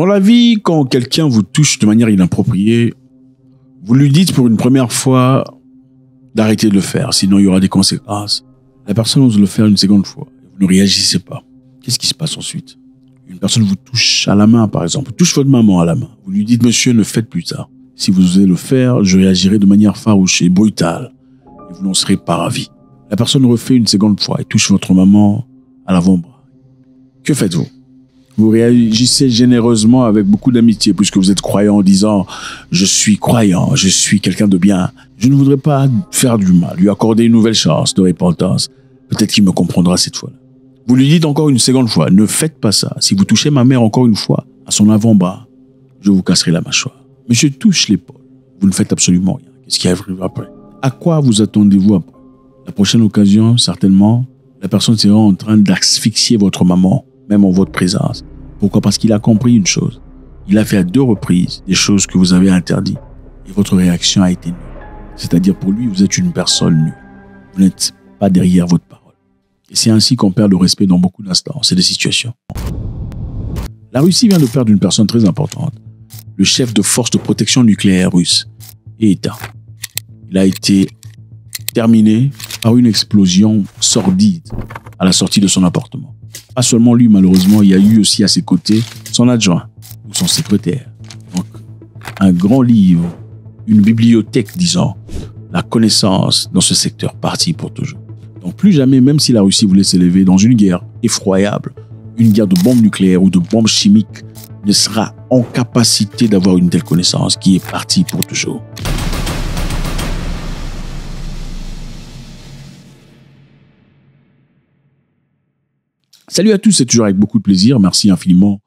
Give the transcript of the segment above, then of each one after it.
Dans la vie, quand quelqu'un vous touche de manière inappropriée, vous lui dites pour une première fois d'arrêter de le faire, sinon il y aura des conséquences. La personne ose le faire une seconde fois. Vous ne réagissez pas. Qu'est-ce qui se passe ensuite? Une personne vous touche à la main, par exemple, touche votre maman à la main. Vous lui dites, monsieur, ne faites plus ça. Si vous osez le faire, je réagirai de manière farouche et brutale. Et vous n'en serez pas ravi. La personne refait une seconde fois et touche votre maman à l'avant-bras. Que faites-vous? Vous réagissez généreusement avec beaucoup d'amitié puisque vous êtes croyant en disant « Je suis croyant, je suis quelqu'un de bien. Je ne voudrais pas faire du mal, lui accorder une nouvelle chance de repentance. Peut-être qu'il me comprendra cette fois-là. » Vous lui dites encore une seconde fois « Ne faites pas ça. Si vous touchez ma mère encore une fois à son avant-bras, je vous casserai la mâchoire. » Monsieur touche l'épaule. Vous ne faites absolument rien. Qu'est-ce qui arrive après? À quoi vous attendez-vous après? La prochaine occasion, certainement, la personne sera en train d'asphyxier votre maman, même en votre présence. Pourquoi? Parce qu'il a compris une chose. Il a fait à 2 reprises des choses que vous avez interdites. Et votre réaction a été nulle. C'est-à-dire pour lui, vous êtes une personne nulle. Vous n'êtes pas derrière votre parole. Et c'est ainsi qu'on perd le respect dans beaucoup d'instants. C'est des situations. La Russie vient de perdre une personne très importante. Le chef de force de protection nucléaire russe est éteint. Il a été terminé par une explosion sordide à la sortie de son appartement. Pas seulement lui, malheureusement, il y a eu aussi à ses côtés son adjoint ou son secrétaire. Donc, un grand livre, une bibliothèque, disons, la connaissance dans ce secteur partie pour toujours. Donc, plus jamais, même si la Russie voulait s'élever dans une guerre effroyable, une guerre de bombes nucléaires ou de bombes chimiques, ne sera en capacité d'avoir une telle connaissance qui est partie pour toujours. Salut à tous, c'est toujours avec beaucoup de plaisir. Merci infiniment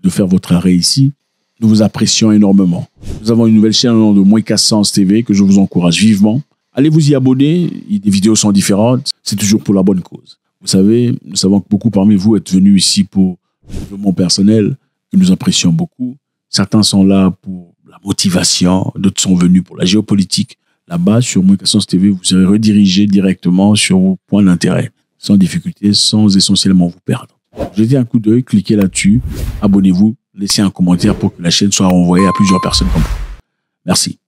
de faire votre arrêt ici. Nous vous apprécions énormément. Nous avons une nouvelle chaîne au nom de Moïkassens TV que je vous encourage vivement. Allez vous y abonner, les vidéos sont différentes. C'est toujours pour la bonne cause. Vous savez, nous savons que beaucoup parmi vous êtes venus ici pour le développement personnel, que nous apprécions beaucoup. Certains sont là pour la motivation, d'autres sont venus pour la géopolitique. Là-bas, sur Moïkassens TV, vous serez redirigé directement sur vos points d'intérêt, sans difficulté, sans essentiellement vous perdre. Jetez un coup d'œil, cliquez là-dessus, abonnez-vous, laissez un commentaire pour que la chaîne soit renvoyée à plusieurs personnes comme vous. Merci.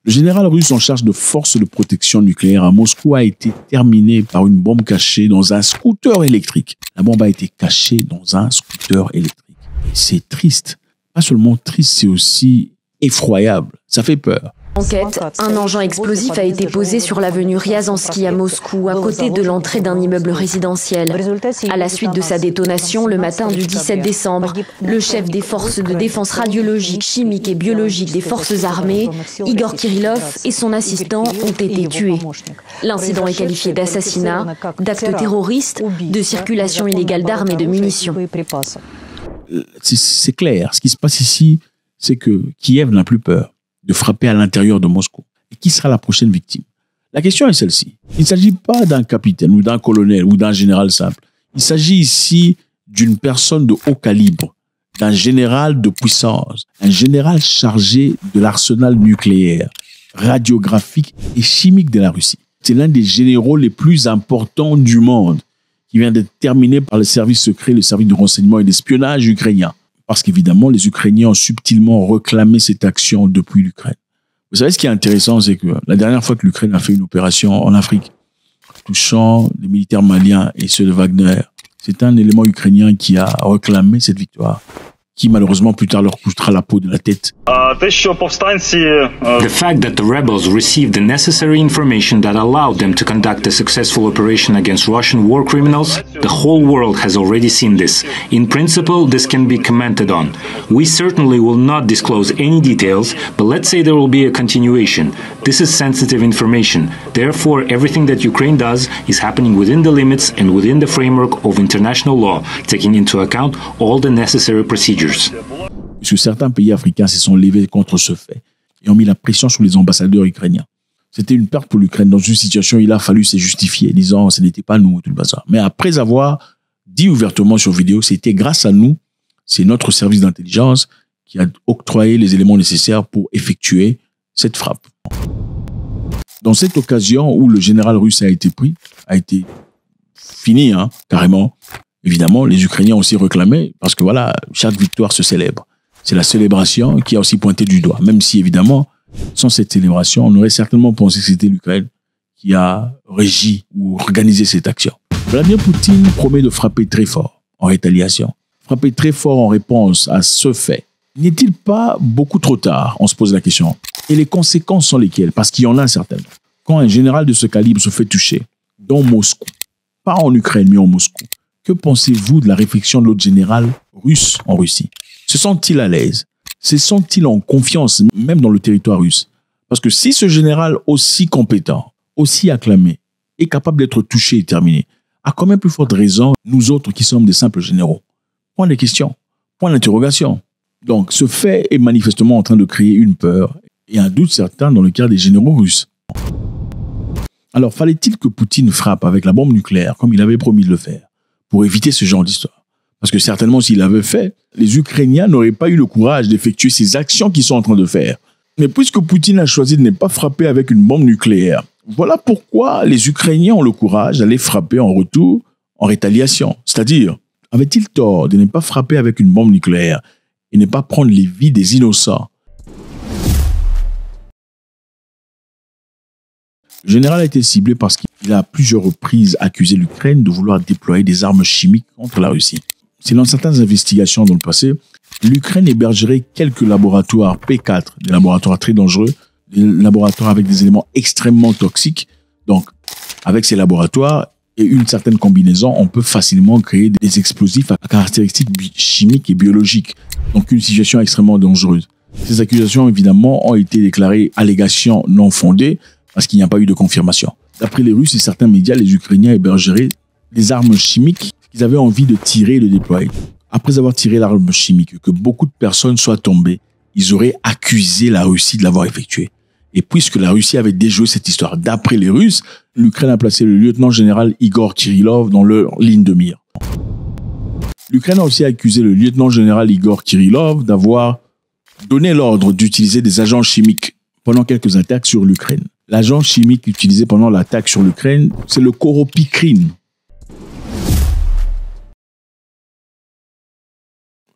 Le général russe en charge de forces de protection nucléaire à Moscou a été terminé par une bombe cachée dans un scooter électrique. La bombe a été cachée dans un scooter électrique. Et c'est triste. Pas seulement triste, c'est aussi effroyable. Ça fait peur. Enquête, un engin explosif a été posé sur l'avenue Riazansky à Moscou, à côté de l'entrée d'un immeuble résidentiel. À la suite de sa détonation, le matin du 17 décembre, le chef des forces de défense radiologique, chimique et biologique des forces armées, Igor Kirillov, et son assistant ont été tués. L'incident est qualifié d'assassinat, d'acte terroriste, de circulation illégale d'armes et de munitions. C'est clair, ce qui se passe ici, c'est que Kiev n'a plus peur de frapper à l'intérieur de Moscou. Et qui sera la prochaine victime? La question est celle-ci. Il ne s'agit pas d'un capitaine ou d'un colonel ou d'un général simple. Il s'agit ici d'une personne de haut calibre, d'un général de puissance, un général chargé de l'arsenal nucléaire, radiographique et chimique de la Russie. C'est l'un des généraux les plus importants du monde qui vient d'être terminé par le service secret, le service de renseignement et d'espionnage ukrainien. Parce qu'évidemment, les Ukrainiens ont subtilement réclamé cette action depuis l'Ukraine. Vous savez, ce qui est intéressant, c'est que la dernière fois que l'Ukraine a fait une opération en Afrique, touchant les militaires maliens et ceux de Wagner, c'est un élément ukrainien qui a réclamé cette victoire, qui malheureusement plus tard leur coûtera la peau de la tête. The fact that the rebels received the necessary information that allowed them to conduct a successful operation against Russian war criminals, the whole world has already seen this. In principle, this can be commented on. We certainly will not disclose any details, but let's say there will be a continuation. This is sensitive information. Therefore, everything that Ukraine does is happening within the limits and within the framework of international law, taking into account all the necessary procedures. Puisque certains pays africains se sont levés contre ce fait et ont mis la pression sur les ambassadeurs ukrainiens. C'était une perte pour l'Ukraine. Dans une situation, il a fallu se justifier, disant ce n'était pas nous, tout le bazar. Mais après avoir dit ouvertement sur vidéo, c'était grâce à nous, c'est notre service d'intelligence qui a octroyé les éléments nécessaires pour effectuer cette frappe. Dans cette occasion où le général russe a été pris, a été fini, carrément, Évidemment, les Ukrainiens ont aussi réclamé, parce que voilà, chaque victoire se célèbre. C'est la célébration qui a aussi pointé du doigt. Même si, évidemment, sans cette célébration, on aurait certainement pensé que c'était l'Ukraine qui a régi ou organisé cette action. Vladimir Poutine promet de frapper très fort en rétaliation. Frapper très fort en réponse à ce fait. N'est-il pas beaucoup trop tard? On se pose la question. Et les conséquences sont lesquelles? Parce qu'il y en a certainement. Quand un général de ce calibre se fait toucher, dans Moscou, pas en Ukraine, mais en Moscou, que pensez-vous de la réflexion de l'autre général russe en Russie? Se sent-il à l'aise? Se sent-il en confiance, même dans le territoire russe? Parce que si ce général aussi compétent, aussi acclamé, est capable d'être touché et terminé, à combien plus forte raison, nous autres qui sommes des simples généraux? Point de question, point d'interrogation. Donc, ce fait est manifestement en train de créer une peur et un doute certain dans le cas des généraux russes. Alors, fallait-il que Poutine frappe avec la bombe nucléaire, comme il avait promis de le faire, pour éviter ce genre d'histoire? Parce que certainement, s'il l'avait fait, les Ukrainiens n'auraient pas eu le courage d'effectuer ces actions qu'ils sont en train de faire. Mais puisque Poutine a choisi de ne pas frapper avec une bombe nucléaire, voilà pourquoi les Ukrainiens ont le courage d'aller frapper en retour, en rétaliation. C'est-à-dire, avait-il tort de ne pas frapper avec une bombe nucléaire et ne pas prendre les vies des innocents? Le général a été ciblé parce qu'il a à plusieurs reprises accusé l'Ukraine de vouloir déployer des armes chimiques contre la Russie. Selon certaines investigations dans le passé, l'Ukraine hébergerait quelques laboratoires P4, des laboratoires très dangereux, des laboratoires avec des éléments extrêmement toxiques. Donc, avec ces laboratoires et une certaine combinaison, on peut facilement créer des explosifs à caractéristiques chimiques et biologiques. Donc, une situation extrêmement dangereuse. Ces accusations, évidemment, ont été déclarées allégations non fondées parce qu'il n'y a pas eu de confirmation. D'après les Russes et certains médias, les Ukrainiens hébergeraient des armes chimiques qu'ils avaient envie de tirer et de déployer. Après avoir tiré l'arme chimique, que beaucoup de personnes soient tombées, ils auraient accusé la Russie de l'avoir effectuée. Et puisque la Russie avait déjoué cette histoire, d'après les Russes, l'Ukraine a placé le lieutenant-général Igor Kirillov dans leur ligne de mire. L'Ukraine a aussi accusé le lieutenant-général Igor Kirillov d'avoir donné l'ordre d'utiliser des agents chimiques pendant quelques attaques sur l'Ukraine. L'agent chimique utilisé pendant l'attaque sur l'Ukraine, c'est le choropicrine.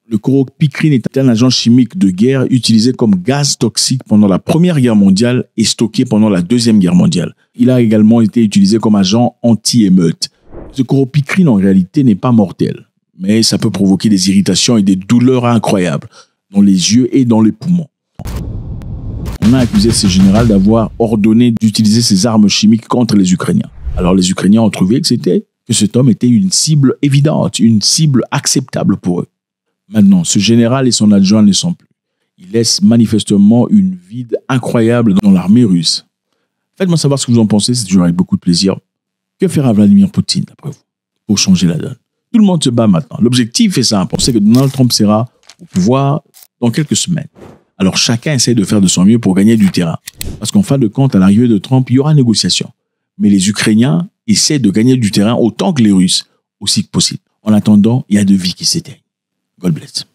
Le choropicrine est un agent chimique de guerre utilisé comme gaz toxique pendant la Première Guerre mondiale et stocké pendant la Deuxième Guerre mondiale. Il a également été utilisé comme agent anti-émeute. Ce choropicrine, en réalité, n'est pas mortel, mais ça peut provoquer des irritations et des douleurs incroyables dans les yeux et dans les poumons. On a accusé ce général d'avoir ordonné d'utiliser ces armes chimiques contre les Ukrainiens. Alors les Ukrainiens ont trouvé que cet homme était une cible évidente, une cible acceptable pour eux. Maintenant, ce général et son adjoint ne sont plus. Ils laissent manifestement une vide incroyable dans l'armée russe. Faites-moi savoir ce que vous en pensez, c'est toujours avec beaucoup de plaisir. Que fera Vladimir Poutine, d'après vous, pour changer la donne? Tout le monde se bat maintenant. L'objectif est simple. On sait que Donald Trump sera au pouvoir dans quelques semaines. Alors chacun essaie de faire de son mieux pour gagner du terrain. Parce qu'en fin de compte, à l'arrivée de Trump, il y aura négociation. Mais les Ukrainiens essaient de gagner du terrain autant que les Russes, aussi que possible. En attendant, il y a de vies qui s'éteignent. God bless.